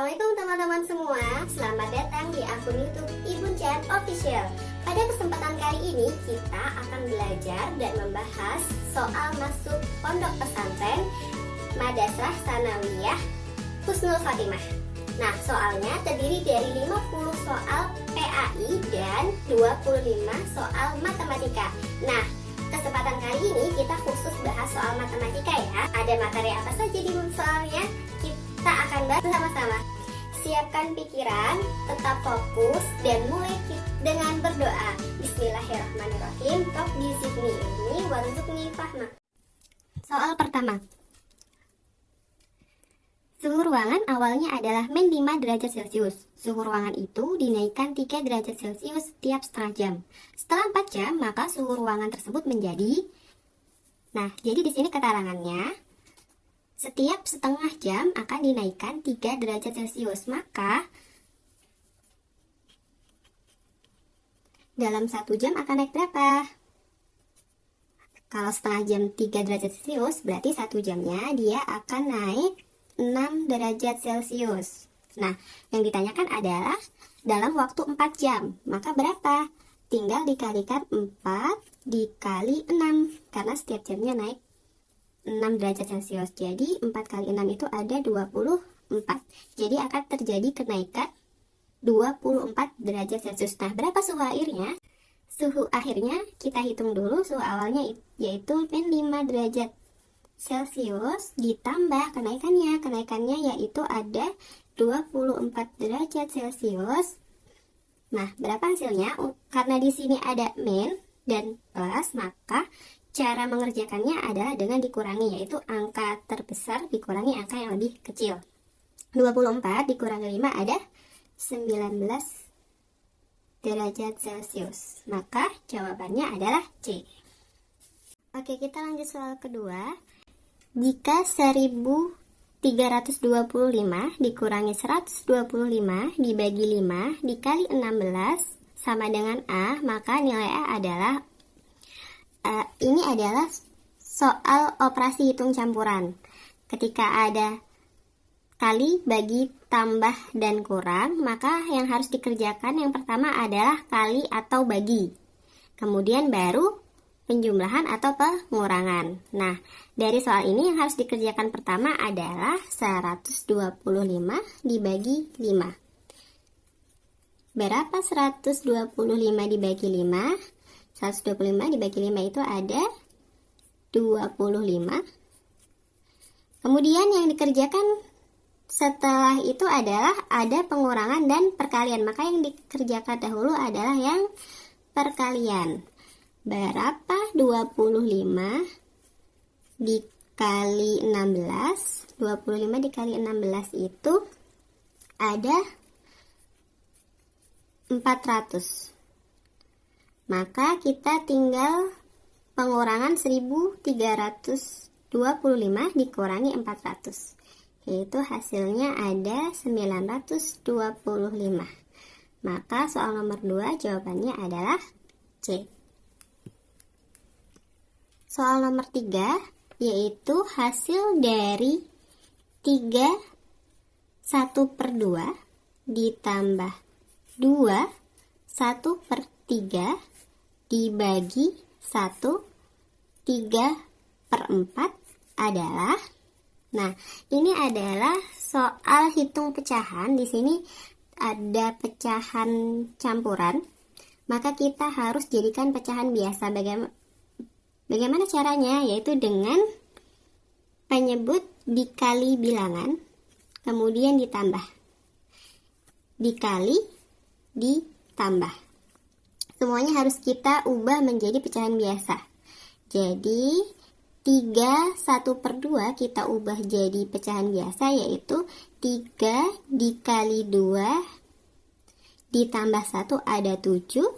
Assalamualaikum teman-teman semua. Selamat datang di akun YouTube Ibun Chan Official. Pada kesempatan kali ini kita akan belajar dan membahas soal masuk pondok pesantren Madrasah Tsanawiyah Husnul Khotimah. Nah, soalnya terdiri dari 50 soal PAI dan 25 soal matematika. Nah, kesempatan kali ini kita khusus bahas soal matematika ya. Ada materi apa saja di soalnya? Kita akan bahas bersama-sama. Siapkan pikiran, tetap fokus, dan mulai dengan berdoa. Bismillahirrahmanirrahim. Rabbi zidni ilmi warzuqni fahma. Soal pertama. Suhu ruangan awalnya adalah min 5 derajat Celcius. Suhu ruangan itu dinaikkan 3 derajat Celcius setiap setengah jam. Setelah 4 jam, maka suhu ruangan tersebut menjadi... Nah, jadi di sini keterangannya, setiap setengah jam akan dinaikkan 3 derajat Celcius. Maka, dalam 1 jam akan naik berapa? Kalau setengah jam 3 derajat Celcius, berarti 1 jamnya dia akan naik 6 derajat Celcius. Nah, yang ditanyakan adalah dalam waktu 4 jam. Maka berapa? Tinggal dikalikan 4 dikali 6. Karena setiap jamnya naik 6 derajat Celcius. Jadi 4 kali 6 itu ada 24. Jadi akan terjadi kenaikan 24 derajat Celcius. Nah, berapa suhu akhirnya? Suhu akhirnya kita hitung dulu. Suhu awalnya yaitu min 5 derajat Celcius ditambah kenaikannya. Kenaikannya yaitu ada 24 derajat Celcius. Nah, berapa hasilnya? Karena di sini ada min dan plus, maka cara mengerjakannya adalah dengan dikurangi, yaitu angka terbesar dikurangi angka yang lebih kecil. 24 dikurangi 5 ada 19 derajat Celcius. Maka jawabannya adalah C. Oke, kita lanjut soal kedua. Jika 1325 dikurangi 125 dibagi 5 dikali 16 sama dengan A, maka nilai A adalah ini adalah soal operasi hitung campuran. Ketika ada kali, bagi, tambah, dan kurang, maka yang harus dikerjakan yang pertama adalah kali atau bagi. Kemudian baru penjumlahan atau pengurangan. Nah, dari soal ini yang harus dikerjakan pertama adalah 125 dibagi 5. Berapa 125 dibagi 5? 125 dibagi 5 itu ada 25. Kemudian yang dikerjakan setelah itu adalah ada pengurangan dan perkalian. Maka yang dikerjakan dahulu adalah yang perkalian. Berapa 25 dikali 16? 25 dikali 16 itu ada 400. Maka kita tinggal pengurangan 1325 dikurangi 400. Yaitu hasilnya ada 925. Maka soal nomor 2 jawabannya adalah C. Soal nomor 3 yaitu hasil dari 3 1/2 ditambah 2 1/3 dibagi 1 3/4 adalah, nah ini adalah soal hitung pecahan. Di sini ada pecahan campuran, maka kita harus jadikan pecahan biasa. Bagaimana caranya? Yaitu dengan penyebut dikali bilangan, kemudian ditambah, dikali, ditambah. Semuanya harus kita ubah menjadi pecahan biasa. Jadi 3 1/2 kita ubah jadi pecahan biasa, yaitu 3 dikali 2 ditambah 1 ada 7/2.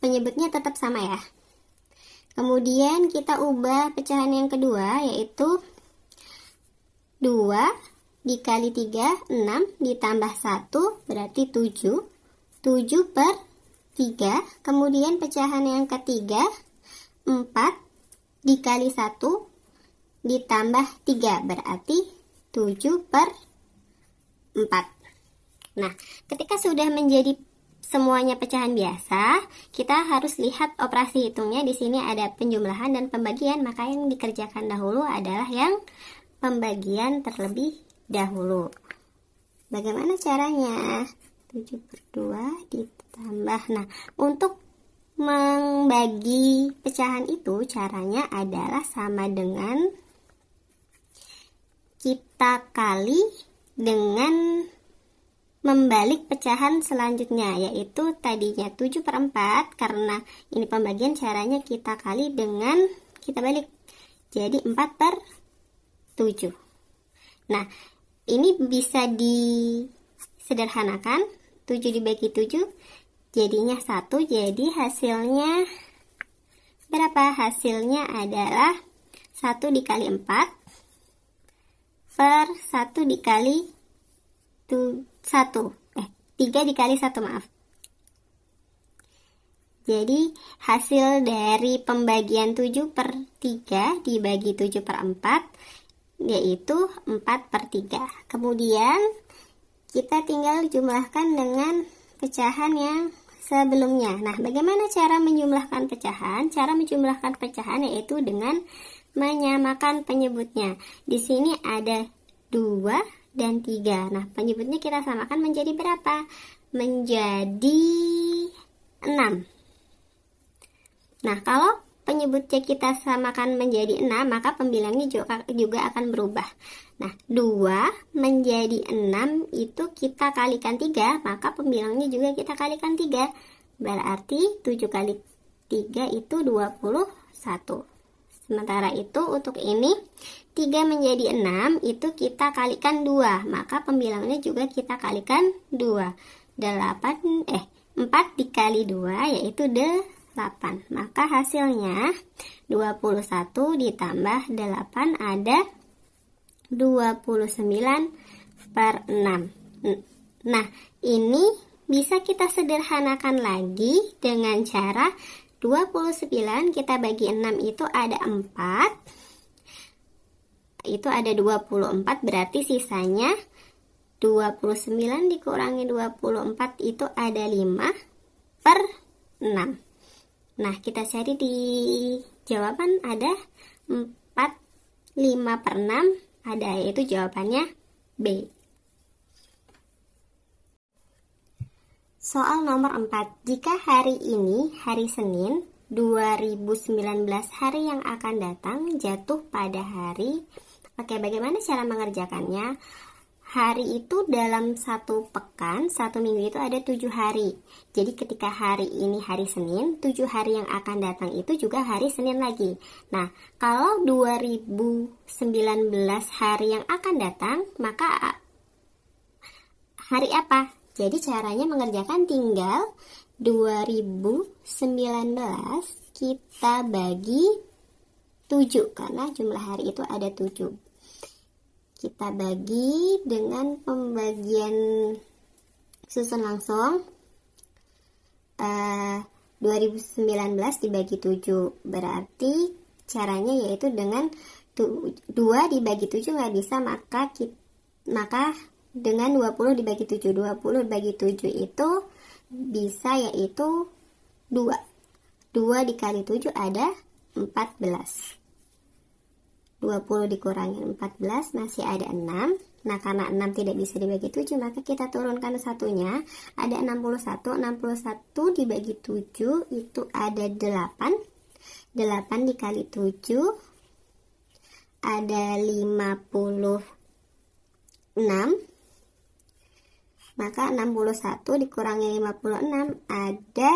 Penyebutnya tetap sama ya. Kemudian kita ubah pecahan yang kedua, yaitu 2 dikali 3, 6 ditambah 1 berarti 7. 7/3. Kemudian pecahan yang ketiga 4 dikali 1 ditambah 3, berarti 7/4. Nah, ketika sudah menjadi semuanya pecahan biasa, kita harus lihat operasi hitungnya. Di sini ada penjumlahan dan pembagian, maka yang dikerjakan dahulu adalah yang pembagian terlebih dahulu. Bagaimana caranya? 7/2 ditambah. Nah, untuk membagi pecahan itu caranya adalah sama dengan kita kali dengan membalik pecahan selanjutnya, yaitu tadinya 7/4, karena ini pembagian, caranya kita kali dengan kita balik, jadi 4/7. Nah, ini bisa disederhanakan, 7 dibagi 7 jadinya 1, jadi hasilnya berapa? Hasilnya adalah 1 dikali 4 per 1 dikali 3 dikali 1, maaf. Jadi hasil dari pembagian 7/3 dibagi 7/4 yaitu 4/3. Kemudian kita tinggal jumlahkan dengan pecahan yang sebelumnya. Nah, bagaimana cara menjumlahkan pecahan? Cara menjumlahkan pecahan yaitu dengan menyamakan penyebutnya. Di sini ada 2 dan 3. Nah, penyebutnya kita samakan menjadi berapa? Menjadi 6. Nah, kalau penyebutnya kita samakan menjadi 6, maka pembilangnya juga akan berubah. Nah, 2 menjadi 6 itu kita kalikan 3, maka pembilangnya juga kita kalikan 3. Berarti 7 kali 3 itu 21. Sementara itu untuk ini 3 menjadi 6 itu kita kalikan 2, maka pembilangnya juga kita kalikan 2. 4 dikali 2 yaitu 8. Maka hasilnya 21 ditambah 8 ada 29/6. Nah, ini bisa kita sederhanakan lagi dengan cara 29 kita bagi 6 itu ada 4. Itu ada 24, berarti sisanya 29 dikurangi 24 itu ada 5/6. Nah, kita cari di jawaban ada 5/6, ada, yaitu jawabannya B. Soal nomor 4. Jika hari ini, hari Senin, 2019 hari yang akan datang jatuh pada hari... Oke, bagaimana cara mengerjakannya? Hari itu dalam satu pekan, satu minggu itu ada 7 hari. Jadi ketika hari ini hari Senin, 7 hari yang akan datang itu juga hari Senin lagi. Nah, kalau 2019 hari yang akan datang, maka hari apa? Jadi caranya mengerjakan tinggal 2019 kita bagi 7, karena jumlah hari itu ada 7. Kita bagi dengan pembagian susun langsung. 2019 dibagi 7, berarti caranya yaitu dengan 2 dibagi 7 nggak bisa, maka dengan 20 dibagi 7. 20 dibagi 7 itu bisa yaitu 2. 2 dikali 7 ada 14. 20 dikurangi 14 masih ada 6. Nah, karena 6 tidak bisa dibagi 7, maka kita turunkan satunya. Ada 61. 61 dibagi 7 itu ada 8. 8 dikali 7 ada 56. Maka 61 dikurangi 56 ada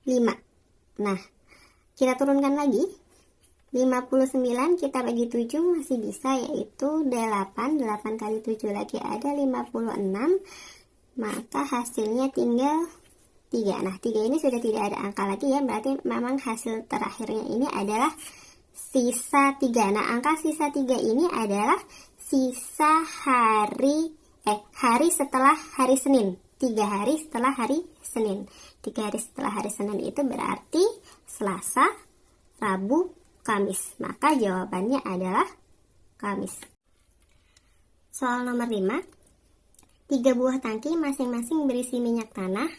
5. Nah, kita turunkan lagi. 59 kita bagi 7 masih bisa, yaitu 8. 8 kali 7 lagi ada 56. Maka hasilnya tinggal 3. Nah, 3 ini sudah tidak ada angka lagi ya, berarti memang hasil terakhirnya ini adalah sisa 3. Nah, angka sisa 3 ini adalah sisa hari setelah hari Senin. 3 hari setelah hari Senin. 3 hari setelah hari Senin itu berarti Selasa, Rabu, Kamis. Maka jawabannya adalah Kamis. Soal nomor 5. 3 buah tangki masing-masing berisi minyak tanah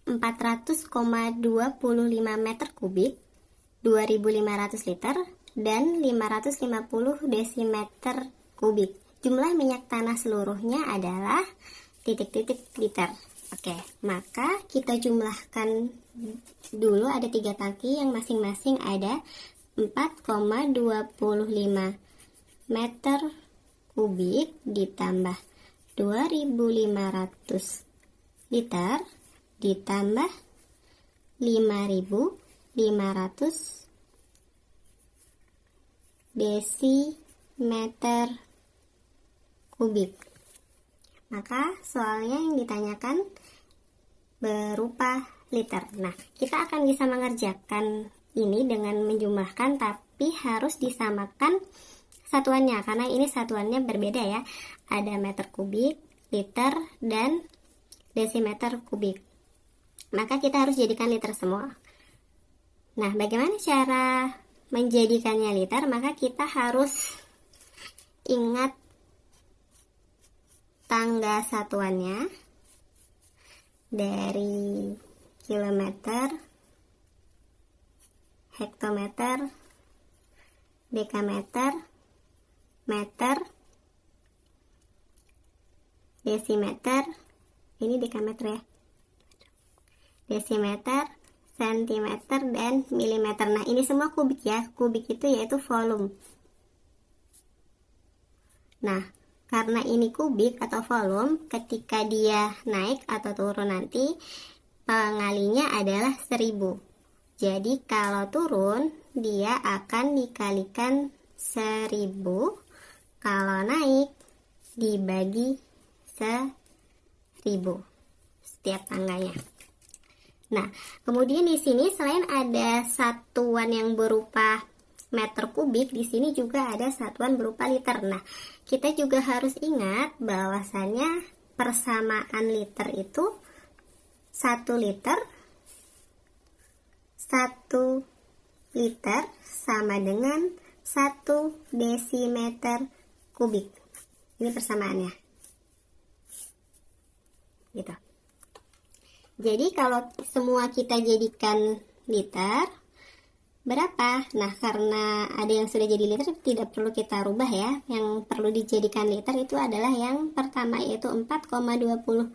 400,25 meter kubik, 2.500 liter, dan 550 desimeter kubik. Jumlah minyak tanah seluruhnya adalah titik-titik liter. Oke, maka kita jumlahkan dulu, ada 3 tangki yang masing-masing ada 4,25 meter kubik ditambah 2.500 liter ditambah 5.500 desimeter kubik. Maka soalnya yang ditanyakan berupa liter. Nah, kita akan bisa mengerjakan ini dengan menjumlahkan, tapi harus disamakan satuannya karena ini satuannya berbeda ya. Ada meter kubik, liter, dan desimeter kubik. Maka kita harus jadikan liter semua. Nah, bagaimana cara menjadikannya liter? Maka kita harus ingat tangga satuannya dari kilometer, hektometer, dekameter, meter, desimeter, ini dekameter ya, desimeter, sentimeter, dan milimeter. Nah, ini semua kubik ya. Kubik itu yaitu volume. Nah, karena ini kubik atau volume, ketika dia naik atau turun nanti pengalinya adalah 1000. Jadi kalau turun dia akan dikalikan 1000, kalau naik dibagi 1000 setiap tangganya. Nah, kemudian di sini selain ada satuan yang berupa meter kubik, di sini juga ada satuan berupa liter. Nah, kita juga harus ingat bahwasannya persamaan liter itu 1 liter sama dengan 1 desimeter kubik. Ini persamaannya. Gitu. Jadi kalau semua kita jadikan liter, berapa? Nah, karena ada yang sudah jadi liter, tidak perlu kita rubah ya. Yang perlu dijadikan liter itu adalah yang pertama, yaitu 4,25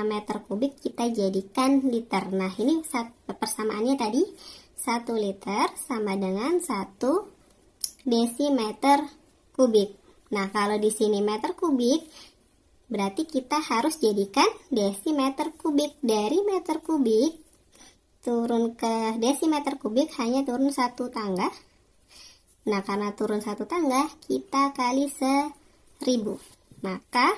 meter kubik kita jadikan liter. Nah, ini persamaannya tadi 1 liter sama dengan 1 desimeter kubik. Nah, kalau di sini meter kubik, berarti kita harus jadikan desimeter kubik. Dari meter kubik turun ke desimeter kubik hanya turun 1 tangga. Nah, karena turun 1 tangga, kita kali 1000. Maka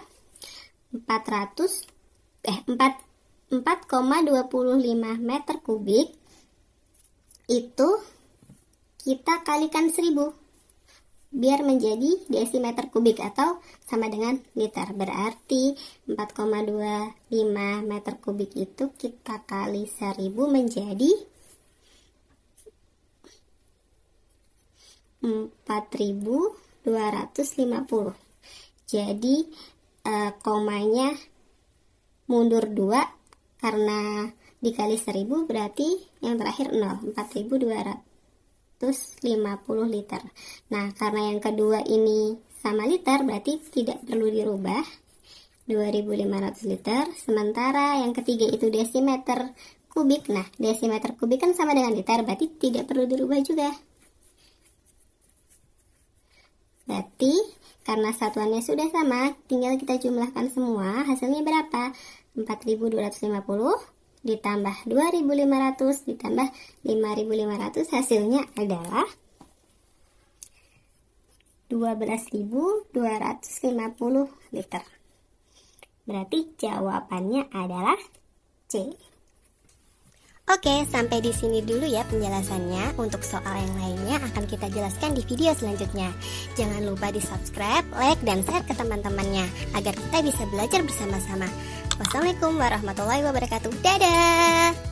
4,25 meter kubik itu kita kalikan 1000 biar menjadi desimeter kubik atau sama dengan liter. Berarti 4,25 meter kubik itu kita kali 1000 menjadi 4250. Jadi komanya mundur 2 karena dikali 1000 berarti yang terakhir 0, 4250 liter. Nah, karena yang kedua ini sama liter berarti tidak perlu dirubah, 2500 liter. Sementara yang ketiga itu desimeter kubik. Nah, desimeter kubik kan sama dengan liter, berarti tidak perlu dirubah juga. Berarti karena satuannya sudah sama, tinggal kita jumlahkan semua. Hasilnya berapa? 4250 ditambah 2500 ditambah 5500, hasilnya adalah 12.250 liter. Berarti jawabannya adalah C. Oke, sampai di sini dulu ya penjelasannya. Untuk soal yang lainnya akan kita jelaskan di video selanjutnya. Jangan lupa di-subscribe, like, dan share ke teman-temannya agar kita bisa belajar bersama-sama. Wassalamualaikum warahmatullahi wabarakatuh. Dadah!